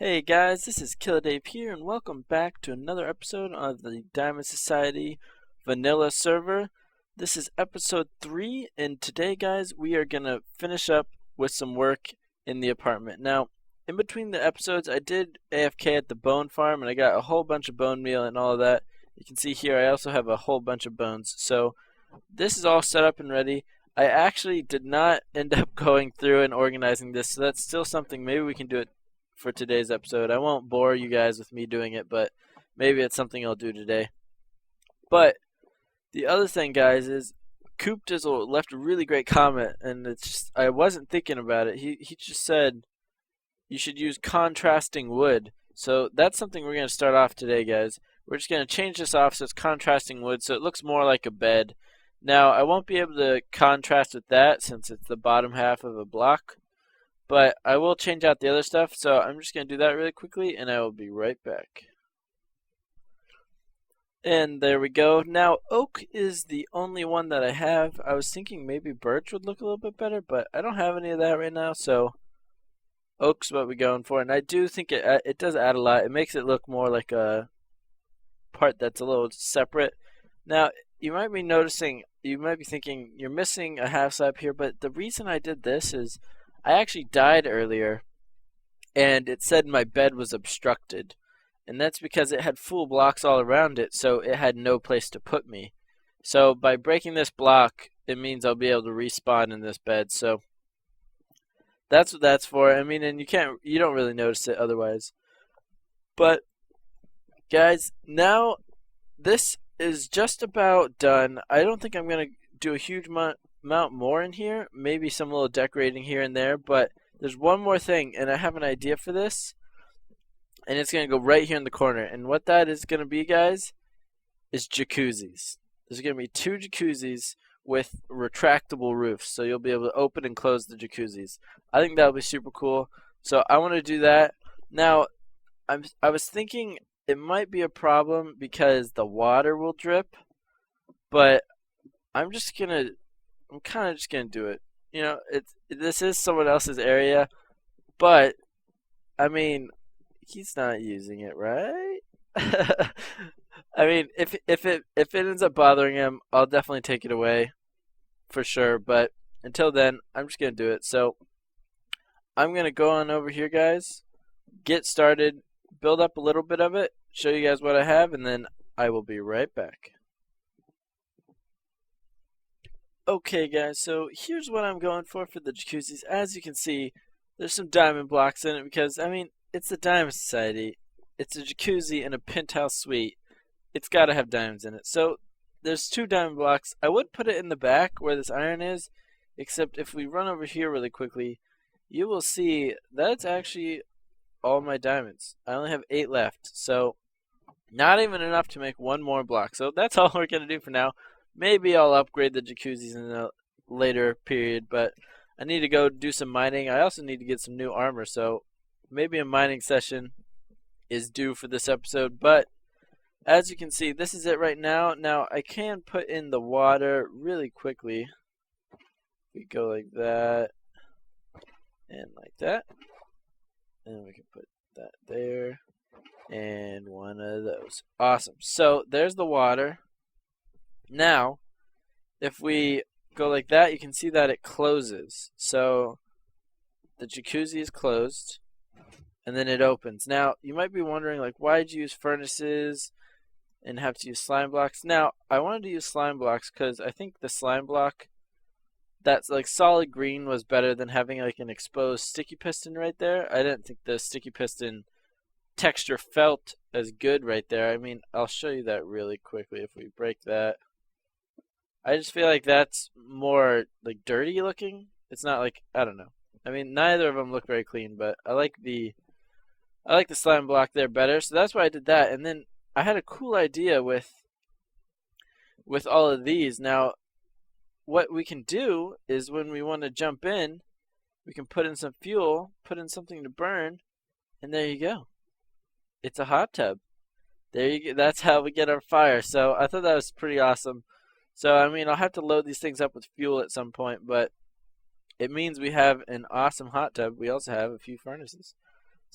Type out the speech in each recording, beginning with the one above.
Hey guys, this is Killer Dave here, and welcome back to another episode of the Diamond Society Vanilla server. This is episode 3, and today, guys, we are gonna finish up with some work in the apartment. Now, in between the episodes, I did AFK at the bone farm, and I got a whole bunch of bone meal and all of that. You can see here, I also have a whole bunch of bones. So, this is all set up and ready. I actually did not end up going through and organizing this, so that's still something. Maybe we can do it for today's episode. I won't bore you guys with me doing it, but maybe it's something I'll do today. But the other thing, guys, is Coop Dizzle left a really great comment, and it's just, I wasn't thinking about it. He just said you should use contrasting wood. So that's something we're going to start off today, guys. We're just going to change this off so it's contrasting wood so it looks more like a bed. Now, I won't be able to contrast with that since it's the bottom half of a block, but I will change out the other stuff, so I'm just going to do that really quickly, and I will be right back. And there we go. Now, oak is the only one that I have. I was thinking maybe birch would look a little bit better, but I don't have any of that right now, so oak's what we're going for. And I do think it does add a lot. It makes it look more like a part that's a little separate. Now, you might be noticing, you might be thinking you're missing a half slab here, but the reason I did this is I actually died earlier, and it said my bed was obstructed. And that's because it had full blocks all around it, so it had no place to put me. So by breaking this block, it means I'll be able to respawn in this bed. So that's what that's for. I mean, and you don't really notice it otherwise. But guys, now this is just about done. I don't think I'm going to do a huge amount more in here. Maybe some little decorating here and there, but there's one more thing, and I have an idea for this. And it's going to go right here in the corner. And what that is going to be, guys, is jacuzzis. There's going to be 2 jacuzzis with retractable roofs. So you'll be able to open and close the jacuzzis. I think that'll be super cool. So I want to do that. Now, I was thinking it might be a problem because the water will drip. But I'm kind of just going to do it. You know, this is someone else's area. But, I mean, he's not using it, right? I mean, if it ends up bothering him, I'll definitely take it away for sure. But until then, I'm just gonna do it. So I'm gonna go on over here, guys. Get started, build up a little bit of it, show you guys what I have, and then I will be right back. Okay, guys. So here's what I'm going for the jacuzzis. As you can see, there's some diamond blocks in it because I mean, it's the Diamond Society. It's a jacuzzi and a penthouse suite. It's got to have diamonds in it. So there's 2 diamond blocks. I would put it in the back where this iron is, except if we run over here really quickly, you will see that's actually all my diamonds. I only have 8 left. So not even enough to make 1 more block. So that's all we're going to do for now. Maybe I'll upgrade the jacuzzis in a later period, but I need to go do some mining. I also need to get some new armor, so maybe a mining session is due for this episode, but as you can see, this is it right now. Now, I can put in the water really quickly. We go like that, and like that, and we can put that there, and one of those. Awesome. So, there's the water. Now, if we go like that, you can see that it closes. So, the jacuzzi is closed. And then it opens. Now, you might be wondering, like, why did you use furnaces and have to use slime blocks? Now, I wanted to use slime blocks because I think the slime block that's like solid green was better than having like an exposed sticky piston right there. I didn't think the sticky piston texture felt as good right there. I mean, I'll show you that really quickly if we break that. I just feel like that's more like dirty looking. It's not like, I don't know. I mean, neither of them look very clean, but I like the slime block there better, so that's why I did that. And then I had a cool idea with all of these. Now, what we can do is when we want to jump in, we can put in some fuel, put in something to burn, and there you go. It's a hot tub. There you go. That's how we get our fire. So I thought that was pretty awesome. So, I mean, I'll have to load these things up with fuel at some point, but it means we have an awesome hot tub. We also have a few furnaces.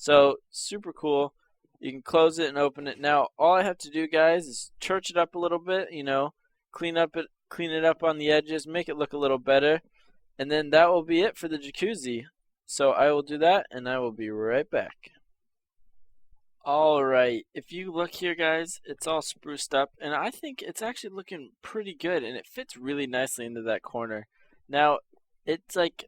So super cool. You can close it and open it. Now all I have to do, guys, is church it up a little bit. Clean it up on the edges, make it look a little better, and then that will be it for the jacuzzi. So I will do that, and I will be right back. Alright, if you look here, guys, it's all spruced up, and I think it's actually looking pretty good, and it fits really nicely into that corner. Now, it's like,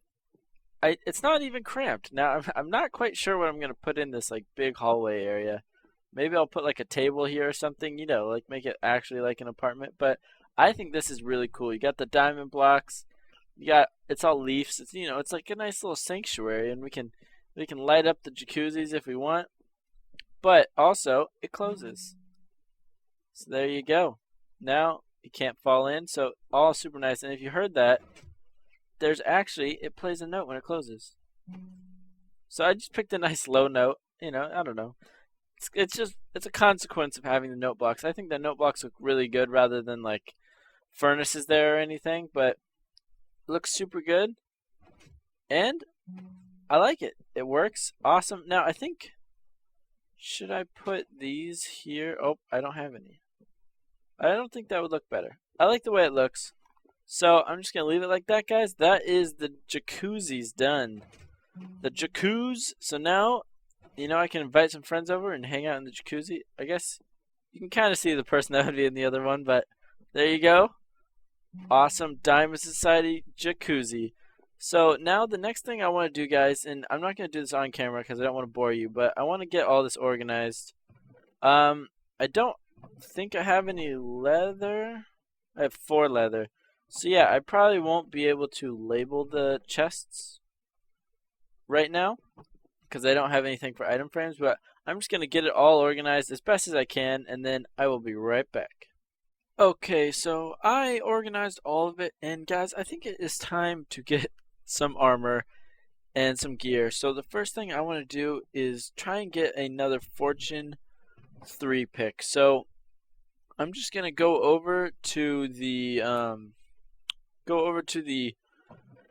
it's not even cramped. Now, I'm not quite sure what I'm going to put in this, like, big hallway area. Maybe I'll put, like, a table here or something, like, make it actually like an apartment, but I think this is really cool. You got the diamond blocks, it's all leaves, it's like a nice little sanctuary, and we can light up the jacuzzis if we want. But also, it closes. So there you go. Now, you can't fall in, so all super nice. And if you heard that, it plays a note when it closes. So I just picked a nice low note. I don't know. It's a consequence of having the note blocks. I think the note blocks look really good rather than like furnaces there or anything, but it looks super good. And I like it. It works. Awesome. Now, I think... should I put these here? Oh, I don't have any. I don't think that would look better. I like the way it looks. So I'm just going to leave it like that, guys. That is the jacuzzi's done. The jacuzzi. So now, I can invite some friends over and hang out in the jacuzzi. I guess you can kind of see the person that would be in the other one, but there you go. Awesome Diamond Society jacuzzi. So now the next thing I want to do, guys, and I'm not going to do this on camera because I don't want to bore you, but I want to get all this organized. I don't think I have any leather. I have 4 leather. So yeah, I probably won't be able to label the chests right now because I don't have anything for item frames, but I'm just going to get it all organized as best as I can, and then I will be right back. Okay, so I organized all of it, and guys, I think it is time to get some armor and some gear. So the first thing I want to do is try and get another Fortune 3 pick. So I'm just gonna go over to the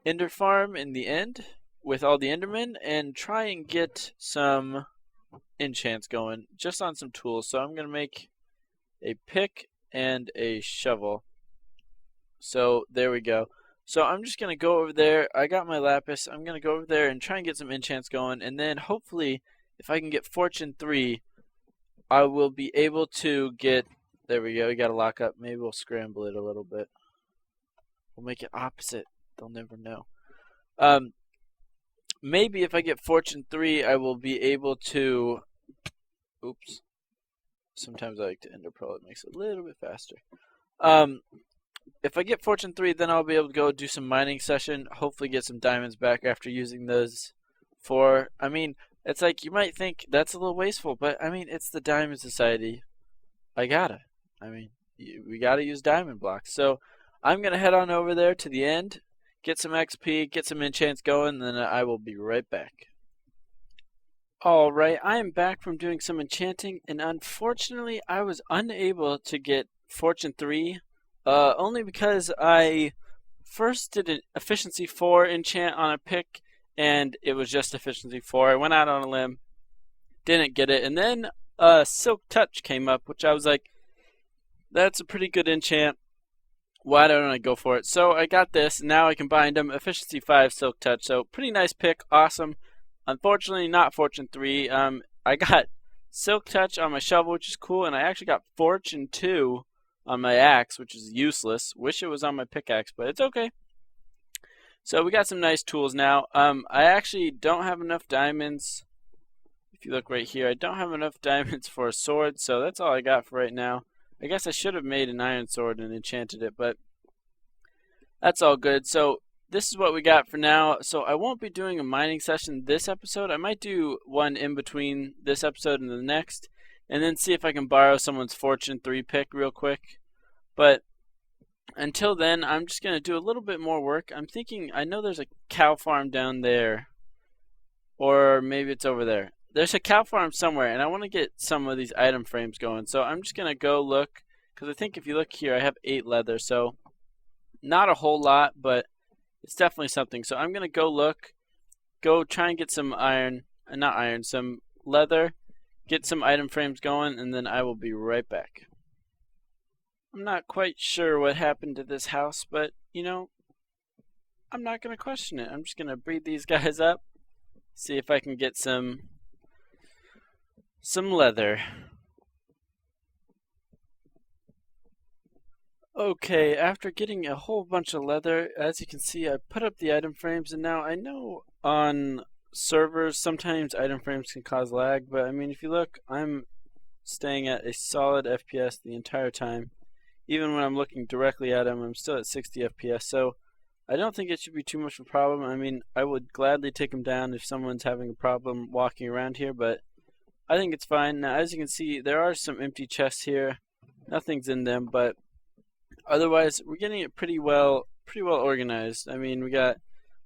Ender farm in the end with all the Endermen and try and get some enchants going just on some tools. So I'm gonna make a pick and a shovel. So there we go. So I'm just going to go over there. I got my lapis. I'm going to go over there and try and get some enchants going. And then hopefully, if I can get Fortune 3, I will be able to get... There we go. We got to lock up. Maybe we'll scramble it a little bit. We'll make it opposite. They'll never know. Maybe if I get Fortune 3, I will be able to... Oops. Sometimes I like to ender pearl. It makes it a little bit faster. If I get Fortune 3, then I'll be able to go do some mining session, hopefully get some diamonds back after using those 4. I mean, it's like, you might think that's a little wasteful, but I mean, it's the Diamond Society. We gotta use diamond blocks. So I'm gonna head on over there to the end, get some XP, get some enchants going, and then I will be right back. Alright, I am back from doing some enchanting, and unfortunately I was unable to get Fortune 3. Only because I first did an efficiency 4 enchant on a pick, and it was just efficiency 4. I went out on a limb, didn't get it, and then Silk Touch came up, which I was like, that's a pretty good enchant. Why don't I go for it? So I got this, and now I combined them, efficiency 5, Silk Touch. So pretty nice pick, awesome. Unfortunately, not Fortune 3. I got Silk Touch on my shovel, which is cool, and I actually got Fortune 2 on my axe, which is useless. Wish it was on my pickaxe, but it's okay. So we got some nice tools now. I actually don't have enough diamonds. If you look right here, I don't have enough diamonds for a sword, so that's all I got for right now. I guess I should have made an iron sword and enchanted it, but that's all good. So this is what we got for now. So I won't be doing a mining session this episode. I might do one in between this episode and the next, and then see if I can borrow someone's Fortune 3 pick real quick. But until then, I'm just going to do a little bit more work. I'm thinking, I know there's a cow farm down there, or maybe it's over there. There's a cow farm somewhere, and I want to get some of these item frames going. So I'm just going to go look, because I think if you look here, I have 8 leather. So not a whole lot, but it's definitely something. So I'm going to go look, go try and get some iron, some leather, get some item frames going, and then I will be right back. I'm not quite sure what happened to this house, but I'm not going to question it. I'm just going to breed these guys up, see if I can get some leather. Okay, after getting a whole bunch of leather, as you can see, I put up the item frames, and now I know on servers sometimes item frames can cause lag, but I mean, if you look, I'm staying at a solid FPS the entire time. Even when I'm looking directly at them, I'm still at 60 FPS, so I don't think it should be too much of a problem. I mean, I would gladly take them down if someone's having a problem walking around here, but I think it's fine. Now, as you can see, there are some empty chests here. Nothing's in them, but otherwise, we're getting it pretty well organized. I mean, we got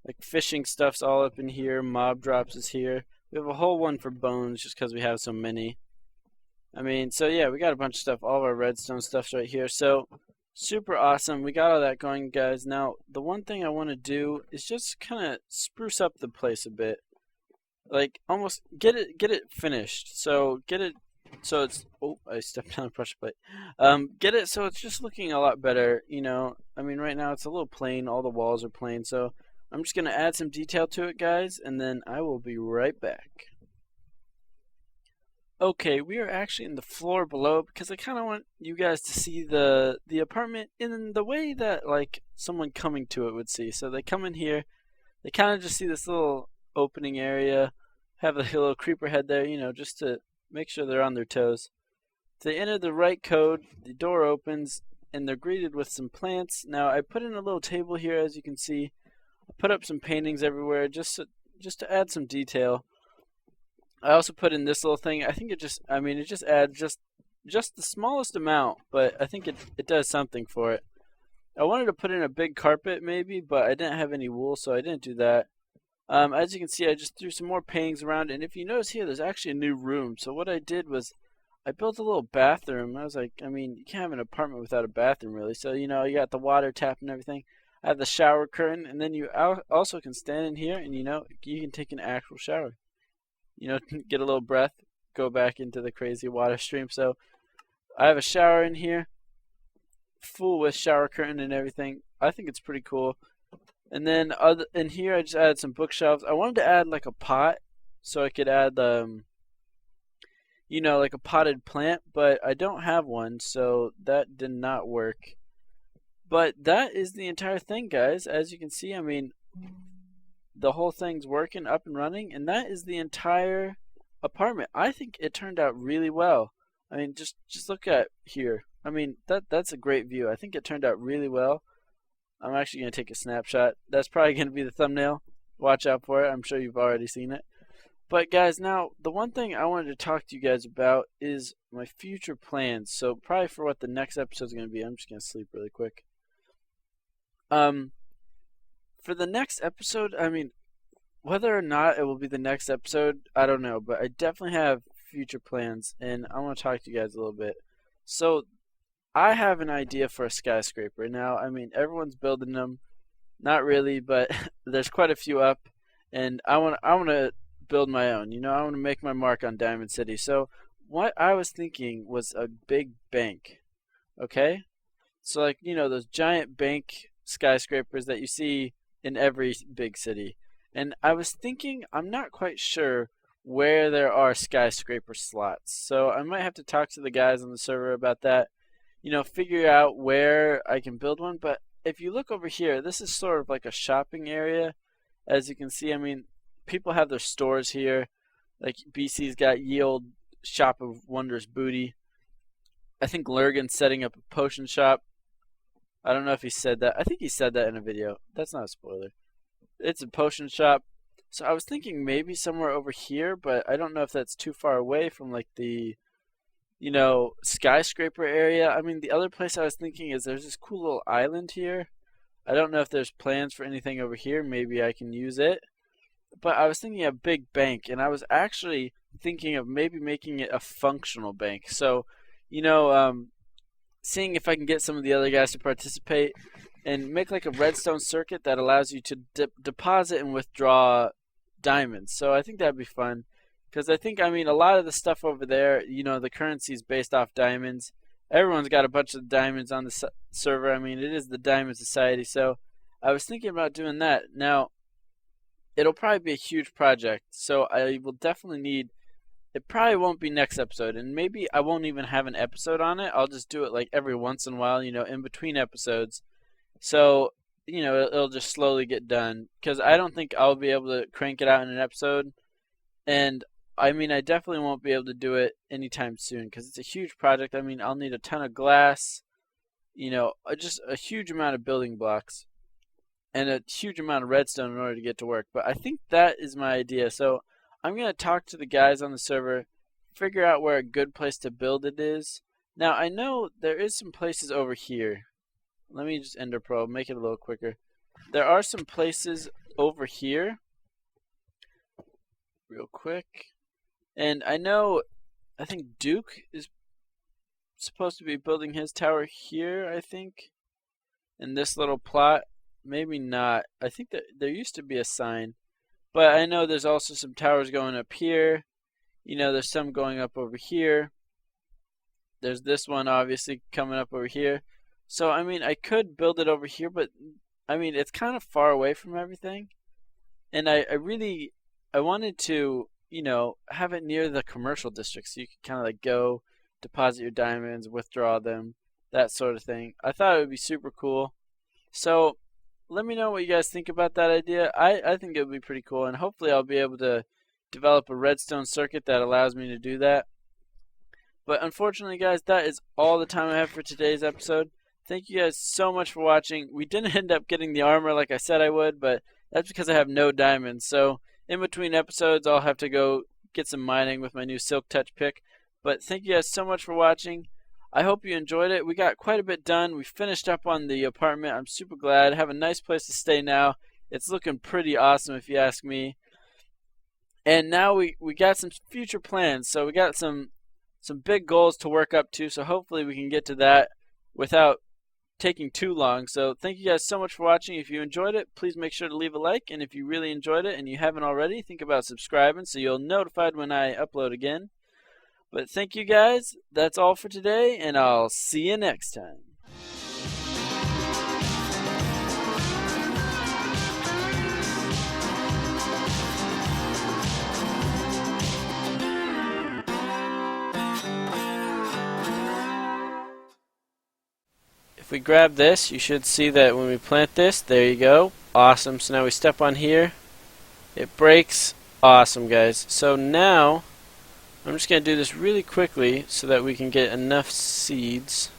like fishing stuff's all up in here. Mob drops is here. We have a whole one for bones just because we have so many. I mean, so yeah, we got a bunch of stuff. All of our redstone stuff's right here. So super awesome. We got all that going, guys. Now, the one thing I want to do is just kind of spruce up the place a bit. Like almost get it finished. So get it so it's I stepped on the pressure plate. Get it so it's just looking a lot better, I mean, right now it's a little plain, all the walls are plain, so I'm just going to add some detail to it, guys, and then I will be right back. Okay, we are actually in the floor below because I kind of want you guys to see the apartment in the way that like someone coming to it would see. So they come in here, they kind of just see this little opening area, have a little creeper head there, just to make sure they're on their toes. If they enter the right code, the door opens, and they're greeted with some plants. Now, I put in a little table here, as you can see. I put up some paintings everywhere, just to add some detail. I also put in this little thing. I think it just adds just the smallest amount, but I think it does something for it. I wanted to put in a big carpet, maybe, but I didn't have any wool, so I didn't do that. As you can see, I just threw some more paintings around, and if you notice here, there's actually a new room. So what I did was I built a little bathroom. I was like, I mean, you can't have an apartment without a bathroom, really. So, you got the water tap and everything. I have the shower curtain, and then you also can stand in here, and, you can take an actual shower. Get a little breath, go back into the crazy water stream. So I have a shower in here, full with shower curtain and everything. I think it's pretty cool. And then in here, I just added some bookshelves. I wanted to add like a pot, so I could add like a potted plant, but I don't have one, so that did not work. But that is the entire thing, guys. As you can see, I mean, the whole thing's working, up and running, and that is the entire apartment. I think it turned out really well. I mean, just look at here. I mean, that's a great view. I think it turned out really well. I'm actually going to take a snapshot. That's probably going to be the thumbnail. Watch out for it. I'm sure you've already seen it. But guys, now the one thing I wanted to talk to you guys about is my future plans. So probably for what the next episode is going to be, I'm just going to sleep really quick. For the next episode, I mean, whether or not it will be the next episode, I don't know. But I definitely have future plans, and I want to talk to you guys a little bit. So I have an idea for a skyscraper. Now, I mean, everyone's building them. Not really, but there's quite a few up, and I want to build my own. I want to make my mark on Diamond City. So what I was thinking was a big bank. Okay? So like, those giant bank skyscrapers that you see in every big city. And I was thinking, I'm not quite sure where there are skyscraper slots. So I might have to talk to the guys on the server about that. Figure out where I can build one. But if you look over here, this is sort of like a shopping area. As you can see, I mean, people have their stores here. Like BC's got Ye Olde Shop of Wondrous Booty. I think Lurgan's setting up a potion shop. I don't know if he said that. I think he said that in a video. That's not a spoiler. It's a potion shop. So I was thinking maybe somewhere over here, but I don't know if that's too far away from like the skyscraper area. I mean, the other place I was thinking is there's this cool little island here. I don't know if there's plans for anything over here. Maybe I can use it. But I was thinking a big bank, and I was actually thinking of maybe making it a functional bank. So, seeing if I can get some of the other guys to participate and make like a redstone circuit that allows you to deposit and withdraw diamonds. So I think that'd be fun. Because I think, I mean, a lot of the stuff over there, you know, the currency is based off diamonds. Everyone's got a bunch of diamonds on the server. I mean, it is the Diamond Society. So I was thinking about doing that. Now, it'll probably be a huge project. So I will definitely need, it probably won't be next episode. And maybe I won't even have an episode on it. I'll just do it like every once in a while, you know, in between episodes. So, you know, it'll just slowly get done. Because I don't think I'll be able to crank it out in an episode. And I mean, I definitely won't be able to do it anytime soon because it's a huge project. I mean, I'll need a ton of glass, you know, just a huge amount of building blocks and a huge amount of redstone in order to get to work. But I think that is my idea. So I'm going to talk to the guys on the server, figure out where a good place to build it is. Now, I know there is some places over here. Let me just ender probe, make it a little quicker. There are some places over here. Real quick. And I know, I think Duke is supposed to be building his tower here, I think. In this little plot. Maybe not. I think that there used to be a sign. But I know there's also some towers going up here. You know, there's some going up over here. There's this one obviously coming up over here. So, I mean, I could build it over here, but, I mean, it's kind of far away from everything. And I wanted to, you know, have it near the commercial district so you could kind of like go deposit your diamonds, withdraw them, that sort of thing. I thought it would be super cool. So let me know what you guys think about that idea. I think it would be pretty cool, and hopefully I'll be able to develop a redstone circuit that allows me to do that. But unfortunately, guys, that is all the time I have for today's episode. Thank you guys so much for watching. We didn't end up getting the armor like I said I would, but that's because I have no diamonds. So in between episodes, I'll have to go get some mining with my new Silk Touch pick. But thank you guys so much for watching. I hope you enjoyed it. We got quite a bit done. We finished up on the apartment. I'm super glad. I have a nice place to stay now. It's looking pretty awesome if you ask me. And now we got some future plans. So we got some big goals to work up to. So hopefully we can get to that without taking too long. So thank you guys so much for watching. If you enjoyed it, please make sure to leave a like, and if you really enjoyed it and you haven't already, think about subscribing so you'll be notified when I upload again. But thank you guys. That's all for today, and I'll see you next time. If we grab this, you should see that when we plant this, there you go. Awesome. So now we step on here. It breaks. Awesome, guys. So now, I'm just going to do this really quickly so that we can get enough seeds.